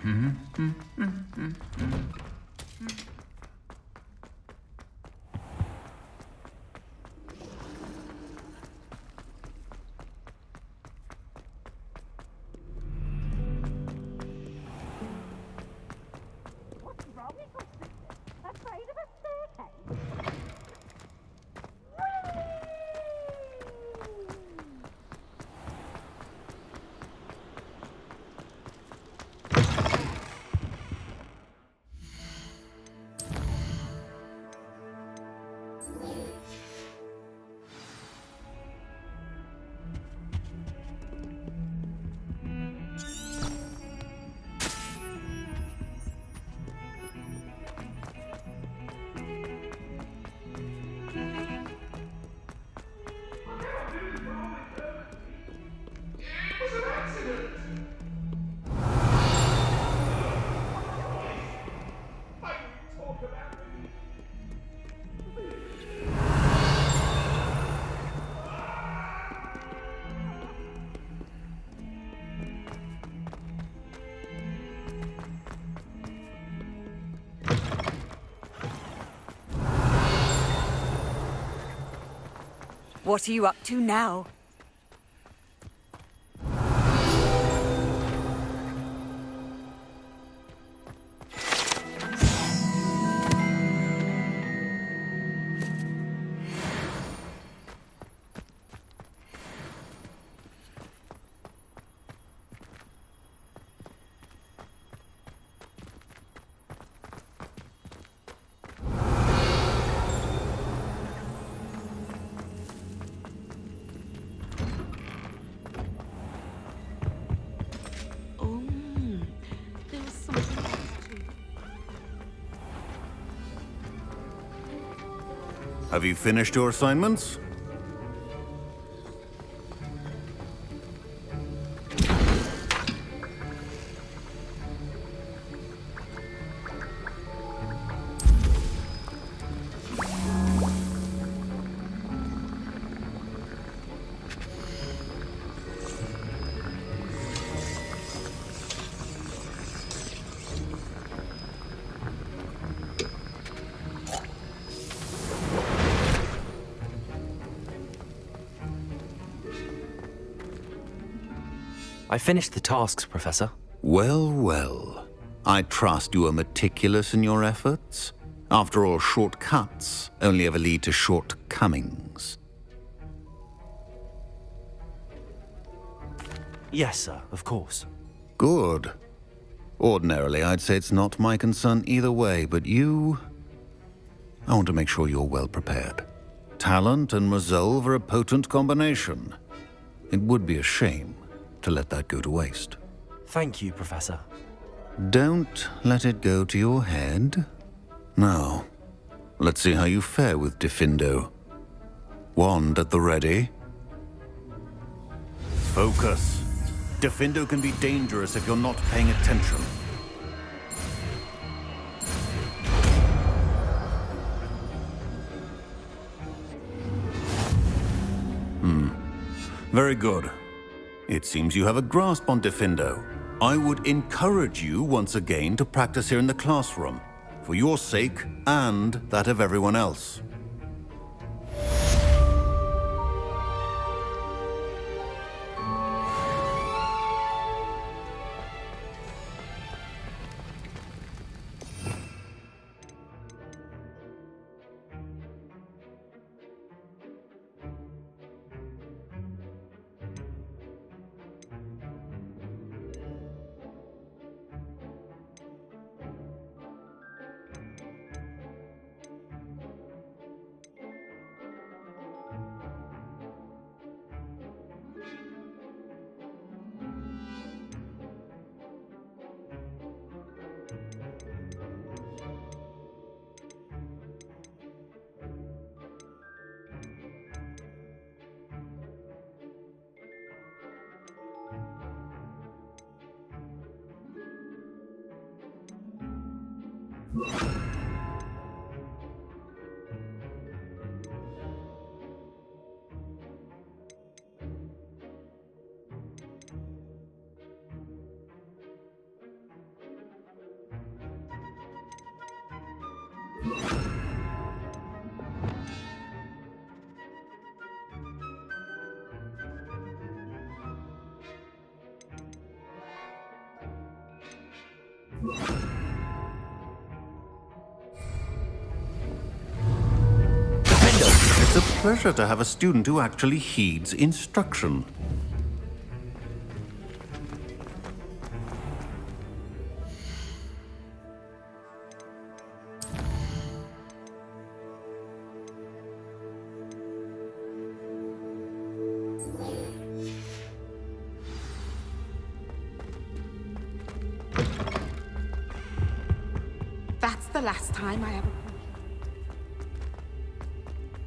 What's wrong with us, sister? Afraid of a staircase? What are you up to now? There was something else too. Have you finished your assignments? I finished the tasks, Professor. Well, well. I trust you are meticulous in your efforts. After all, shortcuts only ever lead to shortcomings. Yes, sir, of course. Good. Ordinarily, I'd say it's not my concern either way, but you... I want to make sure you're well prepared. Talent and resolve are a potent combination. It would be a shame to let that go to waste. Thank you, Professor. Don't let it go to your head. Now, let's see how you fare with Diffindo. Wand at the ready. Focus. Diffindo can be dangerous if you're not paying attention. Very good. It seems you have a grasp on Diffindo. I would encourage you once again to practice here in the classroom, for your sake and that of everyone else. It's a pleasure to have a student who actually heeds instruction. That's the last time I ever...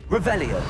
Revelio.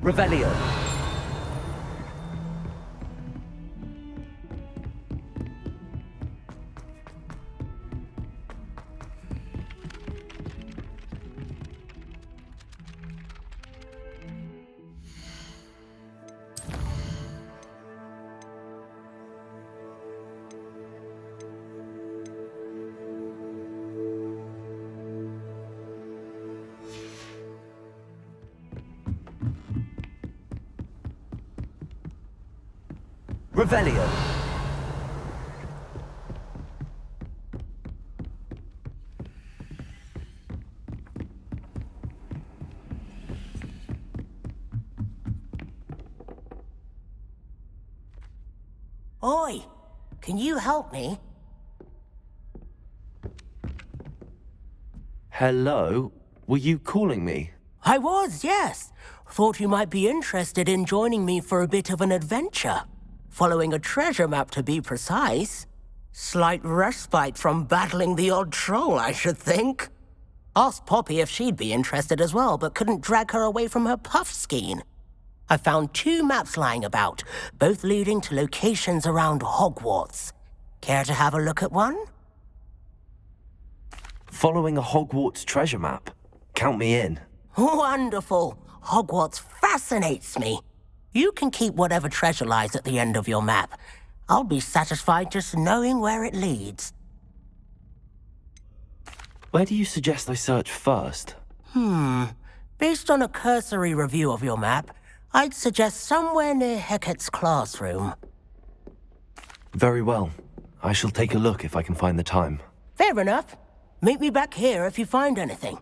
Revelio. Revelio. Oi, can you help me? Hello? Were you calling me? I was, yes. Thought you might be interested in joining me for a bit of an adventure. Following a treasure map, to be precise. Slight respite from battling the odd troll, I should think. Asked Poppy if she'd be interested as well, but couldn't drag her away from her puff skein. I found 2 maps lying about, both leading to locations around Hogwarts. Care to have a look at one? Following a Hogwarts treasure map? Count me in. Wonderful. Hogwarts fascinates me. You can keep whatever treasure lies at the end of your map. I'll be satisfied just knowing where it leads. Where do you suggest I search first? Based on a cursory review of your map, I'd suggest somewhere near Hecat's classroom. Very well. I shall take a look if I can find the time. Fair enough. Meet me back here if you find anything.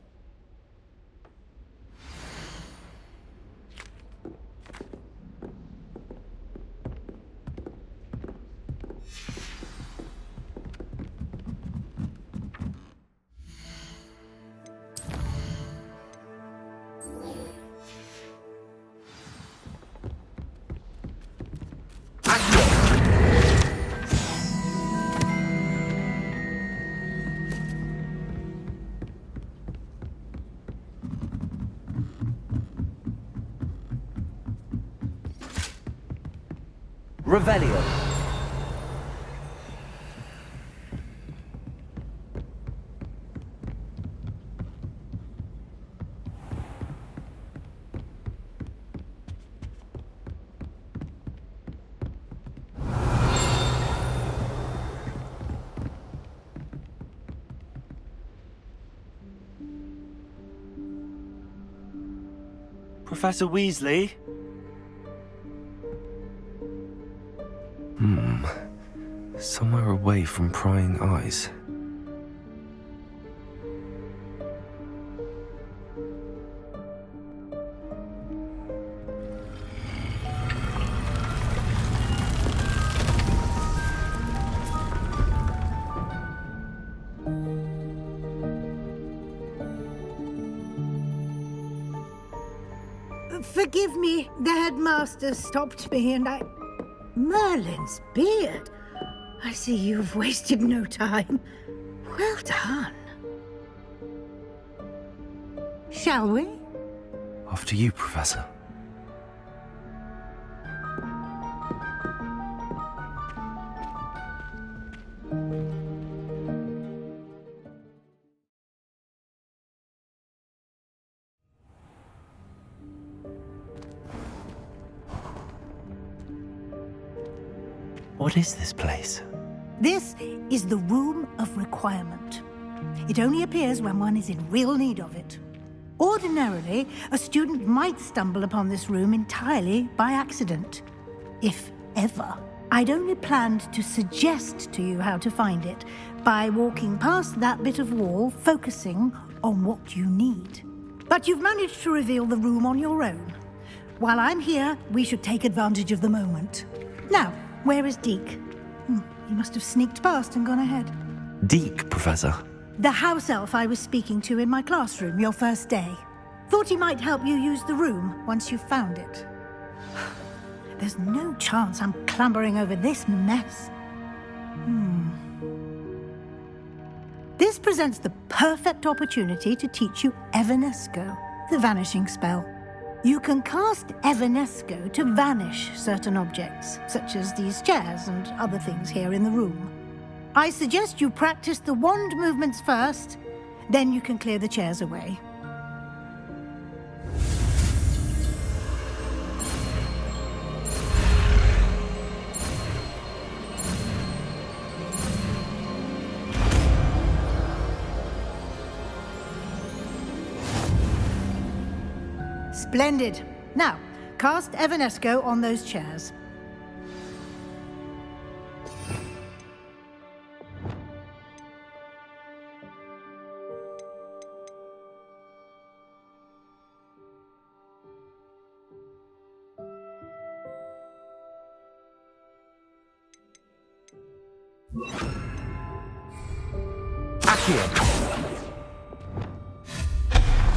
Revelio. Professor Weasley? Somewhere away from prying eyes. Forgive me, the headmaster stopped me and I... Merlin's beard. I see you've wasted no time. Well done. shall we? After you, Professor. What is this place? This is the Room of Requirement. It only appears when one is in real need of it. Ordinarily, a student might stumble upon this room entirely by accident, if ever. I'd only planned to suggest to you how to find it by walking past that bit of wall, focusing on what you need. But you've managed to reveal the room on your own. While I'm here, we should take advantage of the moment. Now, where is Deke? He must have sneaked past and gone ahead. Deke, Professor. The house elf I was speaking to in my classroom your first day. Thought he might help you use the room once you've found it. There's no chance I'm clambering over this mess. This presents the perfect opportunity to teach you Evanesco, the vanishing spell. You can cast Evanesco to vanish certain objects, such as these chairs and other things here in the room. I suggest you practice the wand movements first, then you can clear the chairs away. Splendid. Now, cast Evanesco on those chairs.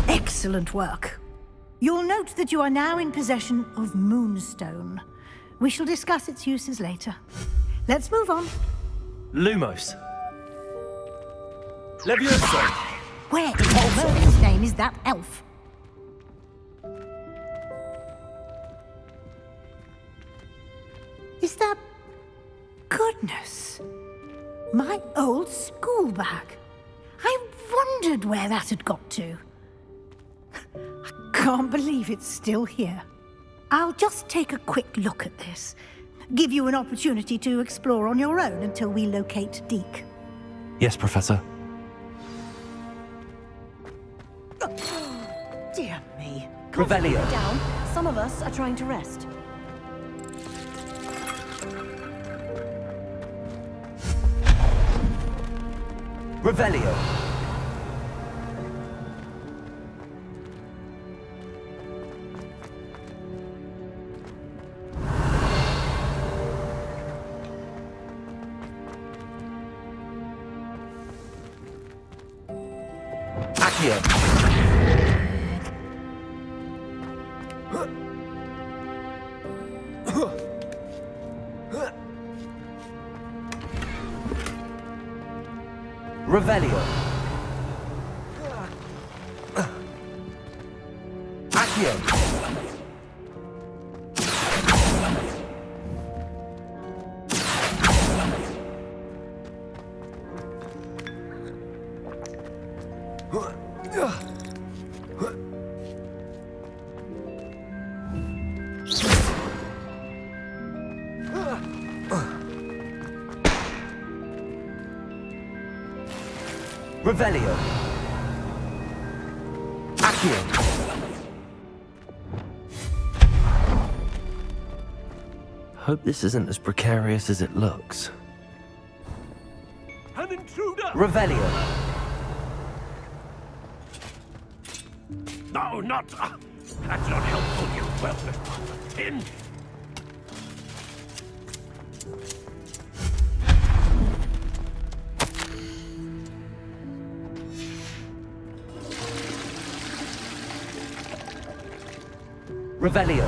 Excellent work. You'll note that you are now in possession of Moonstone. We shall discuss its uses later. Let's move on. Lumos. Levioso. Where in Merlin's name is that elf? Is that... Goodness. My old school bag. I wondered where that had got to. Can't believe it's still here. I'll just take a quick look at this. Give you an opportunity to explore on your own until we locate Deke. Yes, Professor. Dear me. Revelio. Down. Some of us are trying to rest. Revelio. Accio. Revelio. Accio. Revelio. Accio. Hope this isn't as precarious as it looks. An intruder! Revelio. No, not... that's not helpful, you well-beloved tin. Revelio.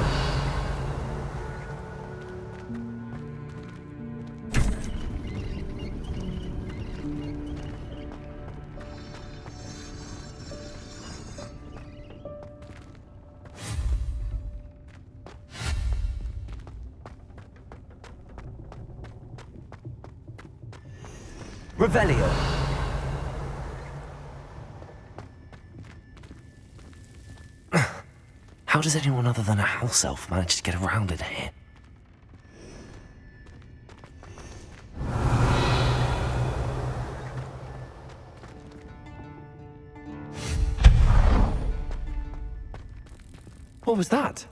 Revelio. How does anyone other than a house elf manage to get around in here? What was that?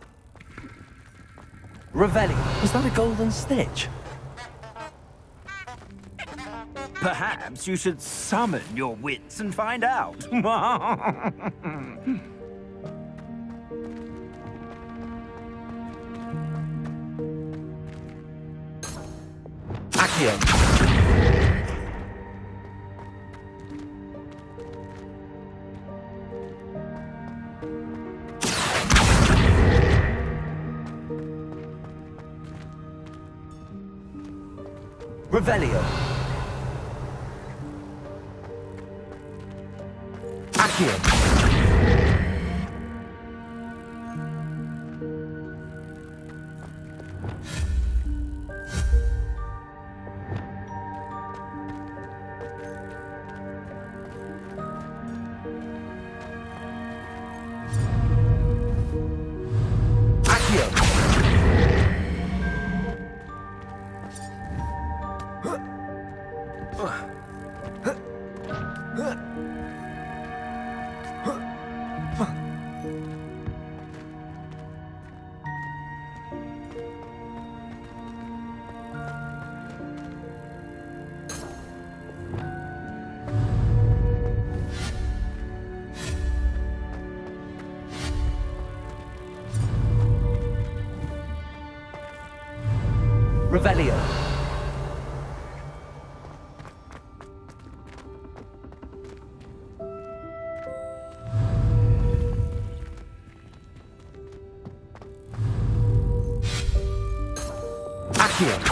Revelio. Was that a golden snitch? Perhaps you should summon your wits and find out. Accio. Revelio. Accio. Revelio. Accio.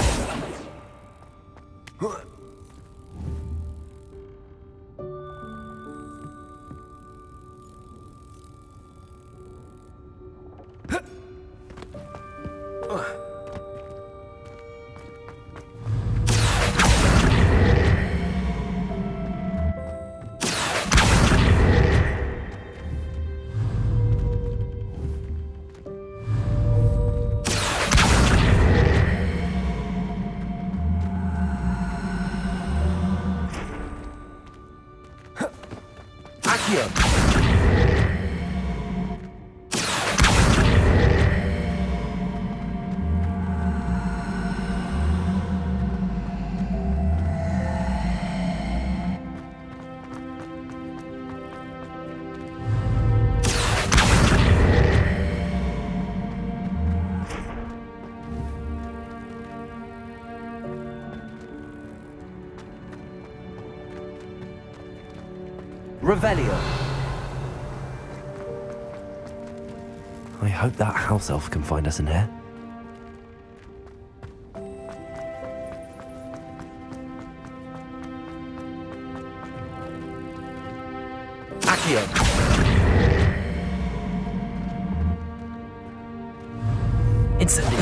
Revelio. I hope that house elf can find us in here. Accio. Incendio.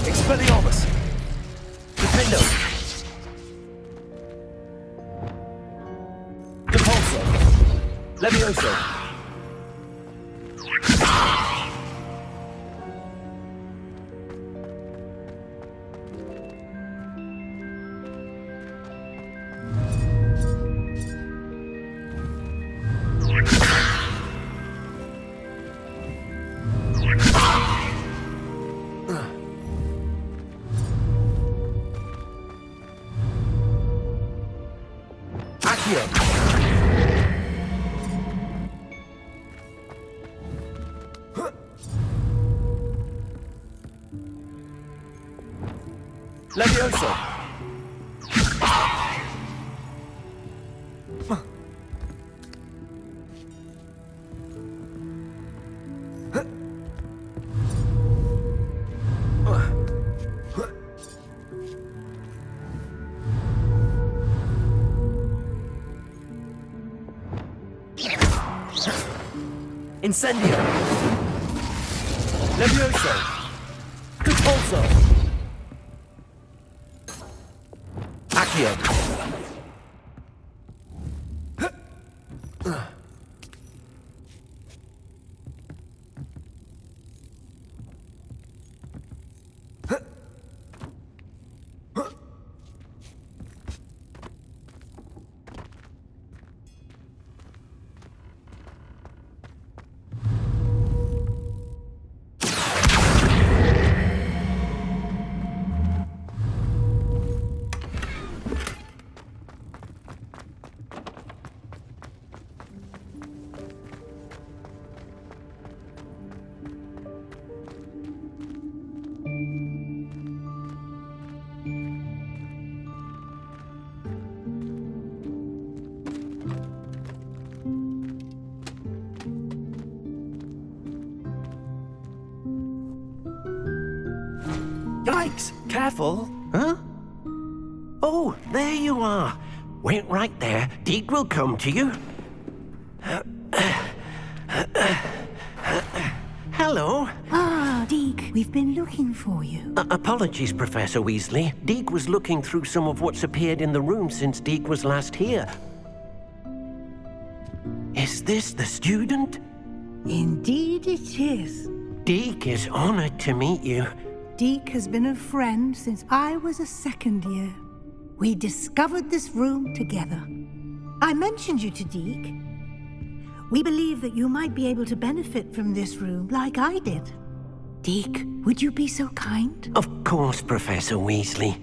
Expelliarmus. Defendo. Depulso. Levioso. Levioso. Incendio. Levioso. Depulso. here. Yikes! Careful! Huh? Oh, there you are. Wait right there. Deke will come to you. Hello. Ah, Deke, we've been looking for you. Apologies, Professor Weasley. Deke was looking through some of what's appeared in the room since Deke was last here. Is this the student? Indeed it is. Deke is honored to meet you. Deke has been a friend since I was a second year. We discovered this room together. I mentioned you to Deke. We believe that you might be able to benefit from this room like I did. Deke, would you be so kind? Of course, Professor Weasley.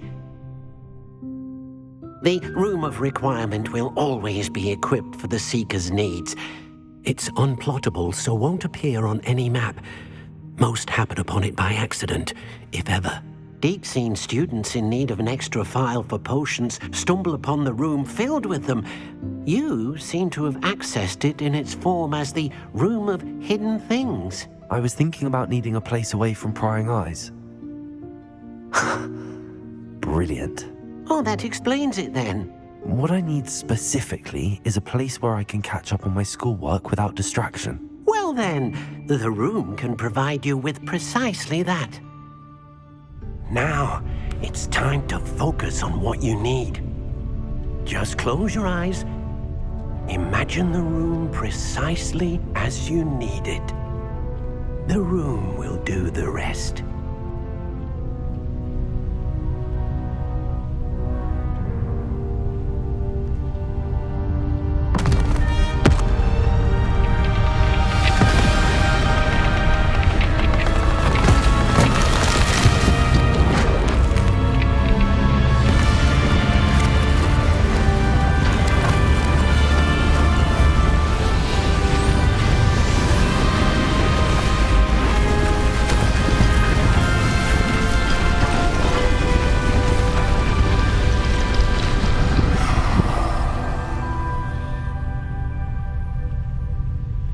The Room of Requirement will always be equipped for the Seeker's needs. It's unplottable, so won't appear on any map. Most happen upon it by accident, if ever. Deke's seen students in need of an extra file for potions stumble upon the room filled with them. You seem to have accessed it in its form as the Room of Hidden Things. I was thinking about needing a place away from prying eyes. Brilliant. Oh, that explains it then. What I need specifically is a place where I can catch up on my schoolwork without distraction. Well then, the room can provide you with precisely that. Now, it's time to focus on what you need. Just close your eyes. Imagine the room precisely as you need it. The room will do the rest.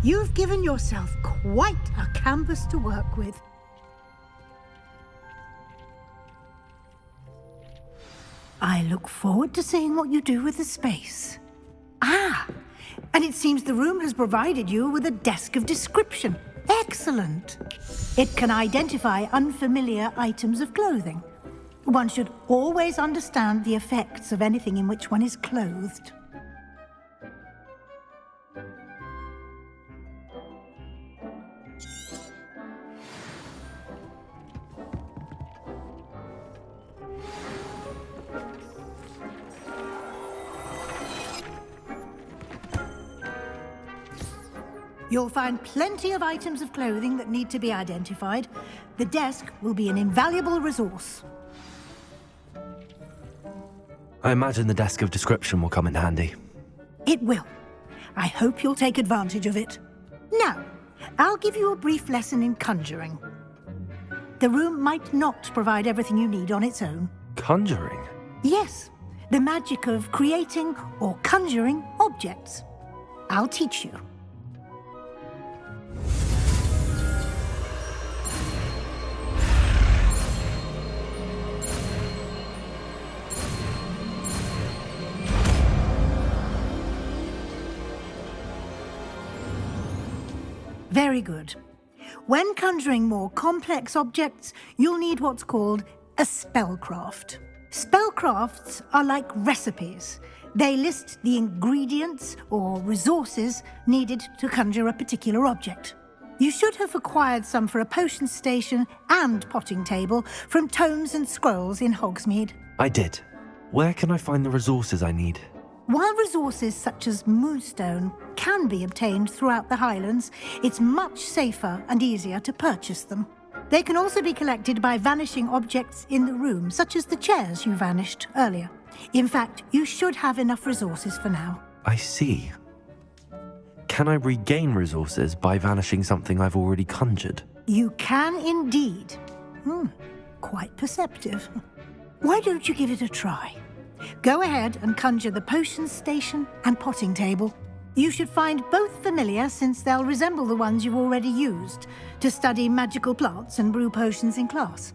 You've given yourself quite a canvas to work with. I look forward to seeing what you do with the space. Ah, and it seems the room has provided you with a desk of description. Excellent. It can identify unfamiliar items of clothing. One should always understand the effects of anything in which one is clothed. You'll find plenty of items of clothing that need to be identified. The desk will be an invaluable resource. I imagine the desk of description will come in handy. It will. I hope you'll take advantage of it. Now, I'll give you a brief lesson in conjuring. The room might not provide everything you need on its own. Conjuring? Yes, the magic of creating or conjuring objects. I'll teach you. Very good. When conjuring more complex objects, you'll need what's called a spellcraft. Spellcrafts are like recipes. They list the ingredients or resources needed to conjure a particular object. You should have acquired some for a potion station and potting table from tomes and scrolls in Hogsmeade. I did. Where can I find the resources I need? While resources such as Moonstone can be obtained throughout the Highlands, it's much safer and easier to purchase them. They can also be collected by vanishing objects in the room, such as the chairs you vanished earlier. In fact, you should have enough resources for now. I see. Can I regain resources by vanishing something I've already conjured? You can indeed. Quite perceptive. Why don't you give it a try? Go ahead and conjure the potion station and potting table. You should find both familiar, since they'll resemble the ones you've already used to study magical plants and brew potions in class.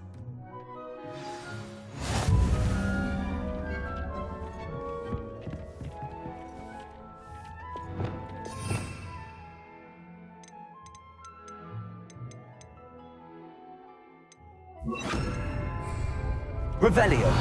Revelio.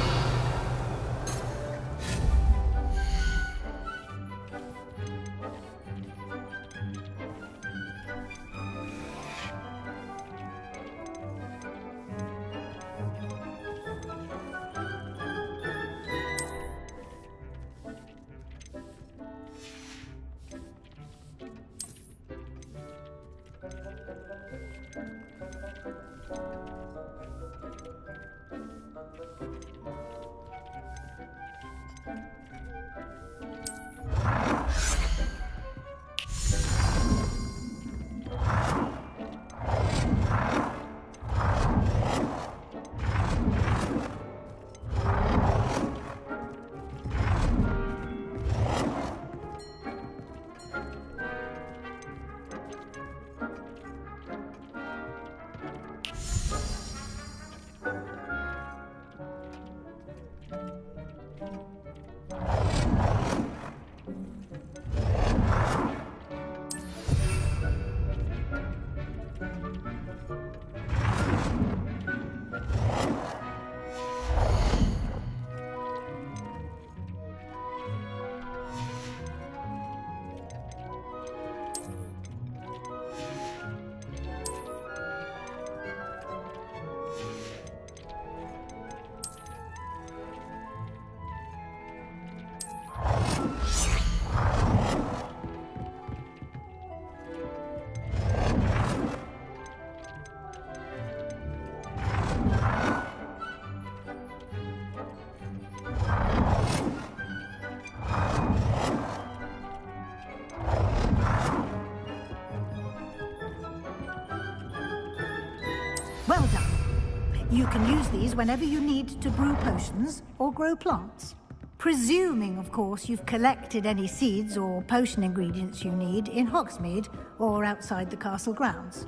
Well done. You can use these whenever you need to brew potions or grow plants. Presuming, of course, you've collected any seeds or potion ingredients you need in Hogsmeade or outside the castle grounds.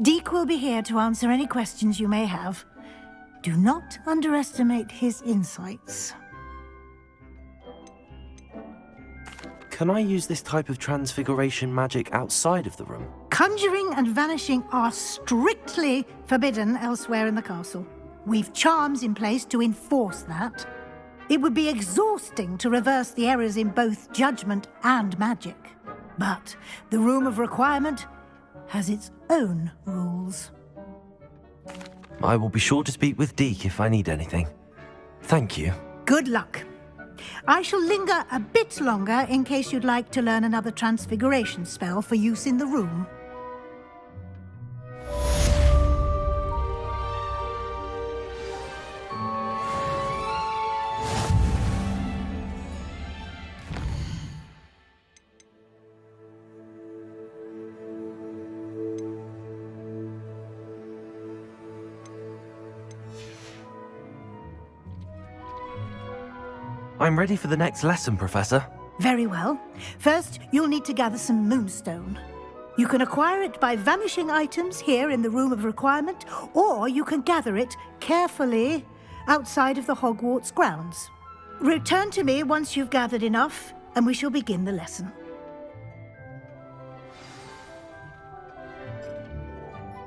Deke will be here to answer any questions you may have. Do not underestimate his insights. Can I use this type of transfiguration magic outside of the room? Conjuring and vanishing are strictly forbidden elsewhere in the castle. We've charms in place to enforce that. It would be exhausting to reverse the errors in both judgment and magic. But the Room of Requirement has its own rules. I will be sure to speak with Deke if I need anything. Thank you. Good luck. I shall linger a bit longer in case you'd like to learn another transfiguration spell for use in the room. I'm ready for the next lesson, Professor. Very well. First, you'll need to gather some Moonstone. You can acquire it by vanishing items here in the Room of Requirement, or you can gather it carefully outside of the Hogwarts grounds. Return to me once you've gathered enough, and we shall begin the lesson.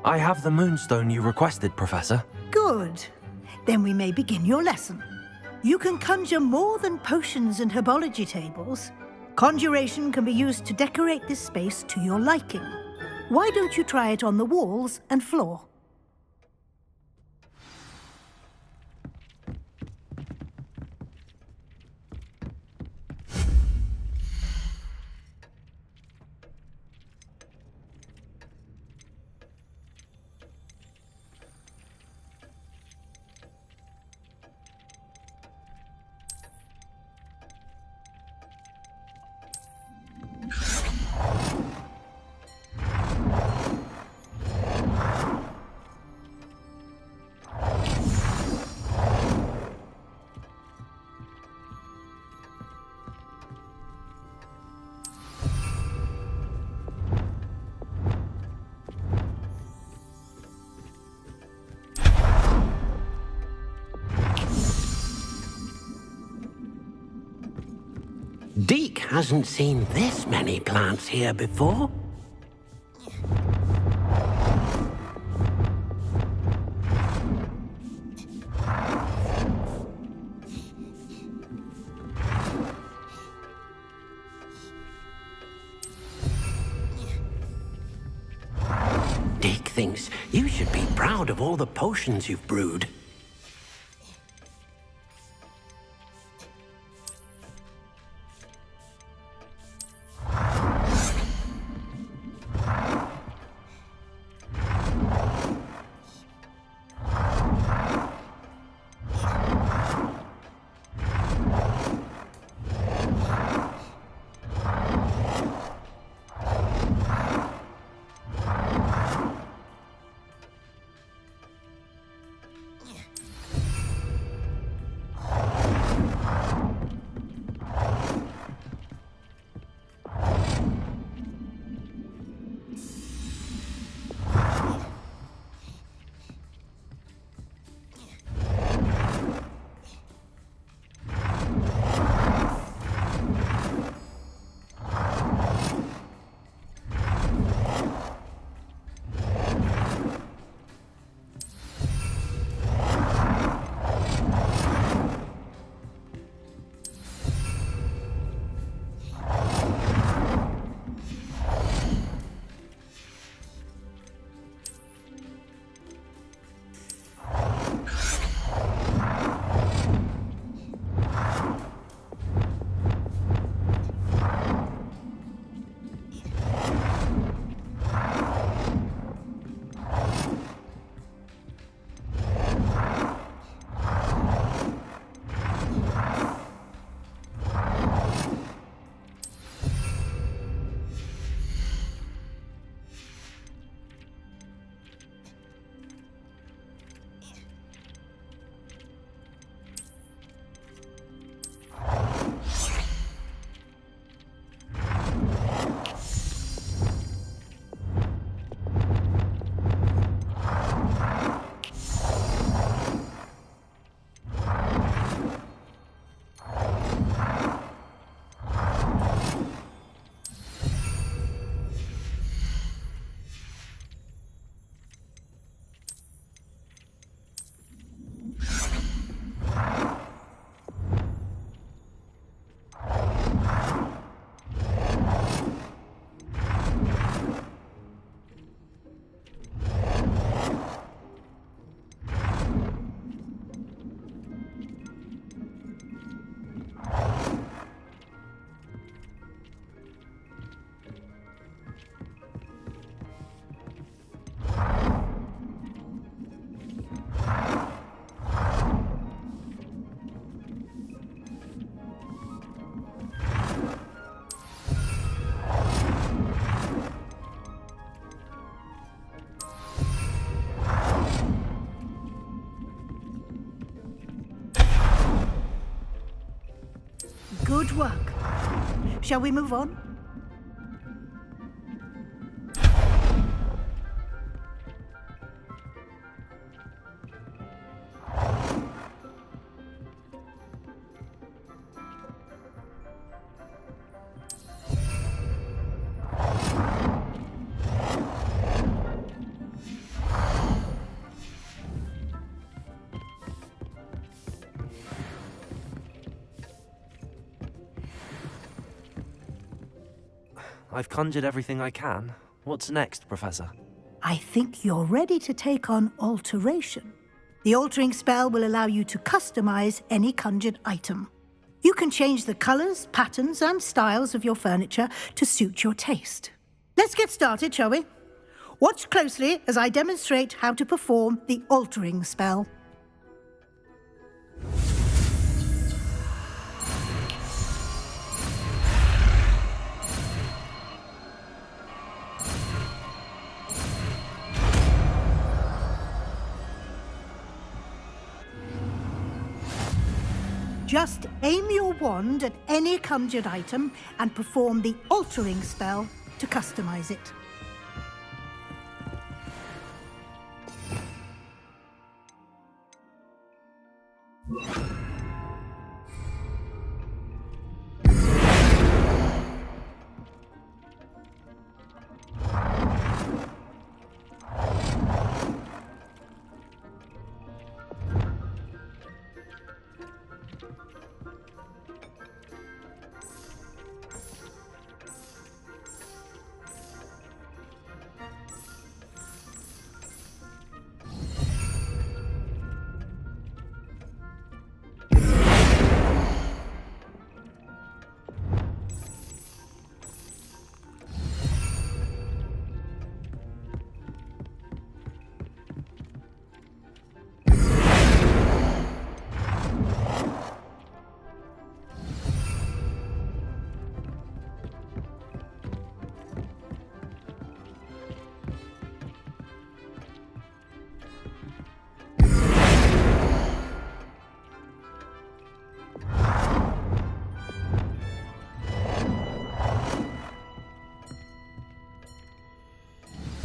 I have the Moonstone you requested, Professor. Good. Then we may begin your lesson. You can conjure more than potions and herbology tables. Conjuration can be used to decorate this space to your liking. Why don't you try it on the walls and floor? Deke hasn't seen this many plants here before. Deke thinks you should be proud of all the potions you've brewed. Good work. Shall we move on? I've conjured everything I can. What's next, Professor? I think you're ready to take on alteration. The altering spell will allow you to customize any conjured item. You can change the colors, patterns, and styles of your furniture to suit your taste. Let's get started, shall we? Watch closely as I demonstrate how to perform the altering spell. Just aim your wand at any conjured item and perform the altering spell to customize it.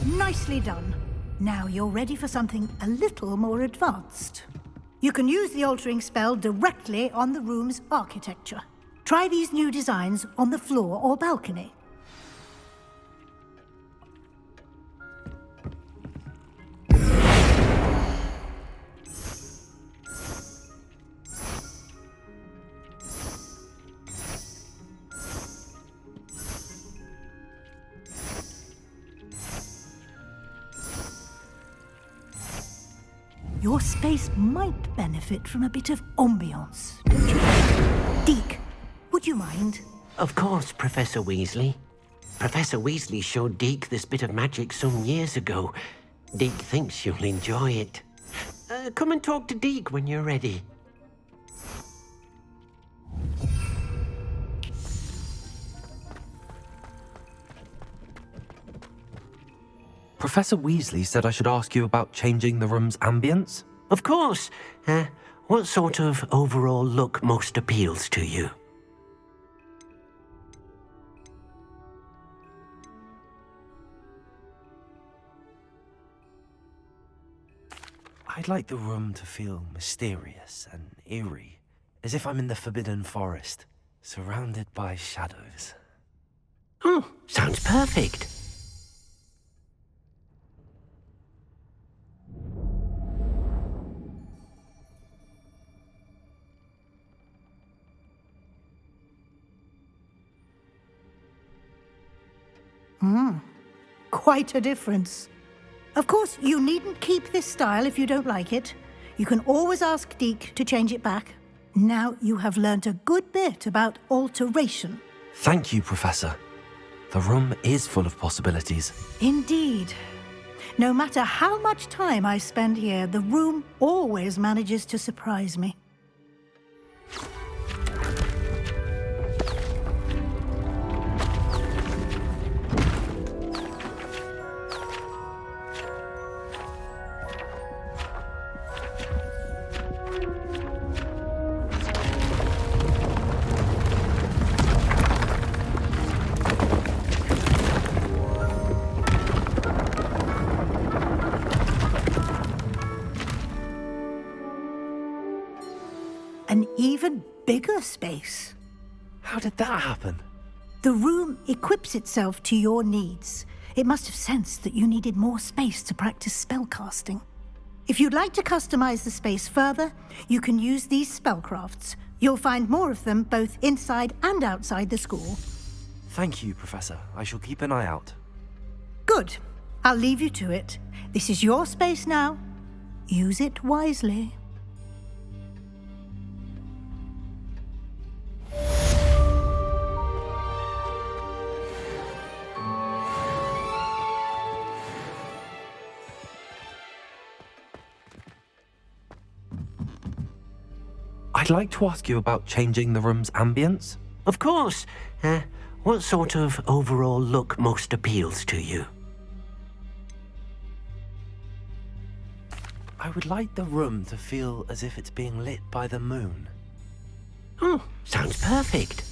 Nicely done. Now you're ready for something a little more advanced. You can use the altering spell directly on the room's architecture. Try these new designs on the floor or balcony. Your space might benefit from a bit of ambiance, don't you? Deke, would you mind? Of course, Professor Weasley. Professor Weasley showed Deke this bit of magic some years ago. Deke thinks you'll enjoy it. Come and talk to Deke when you're ready. Professor Weasley said I should ask you about changing the room's ambience? Of course. What sort of overall look most appeals to you? I'd like the room to feel mysterious and eerie, as if I'm in the Forbidden Forest, surrounded by shadows. Oh, sounds perfect. Quite a difference. Of course, you needn't keep this style if you don't like it. You can always ask Deke to change it back. Now you have learnt a good bit about alteration. Thank you, Professor. The room is full of possibilities. Indeed. No matter how much time I spend here, the room always manages to surprise me. An even bigger space. How did that happen? The room equips itself to your needs. It must have sensed that you needed more space to practice spellcasting. If you'd like to customize the space further, you can use these spellcrafts. You'll find more of them both inside and outside the school. Thank you, Professor. I shall keep an eye out. Good. I'll leave you to it. This is your space now. Use it wisely. I'd like to ask you about changing the room's ambience. Of course. What sort of overall look most appeals to you? I would like the room to feel as if it's being lit by the moon. Oh, sounds perfect.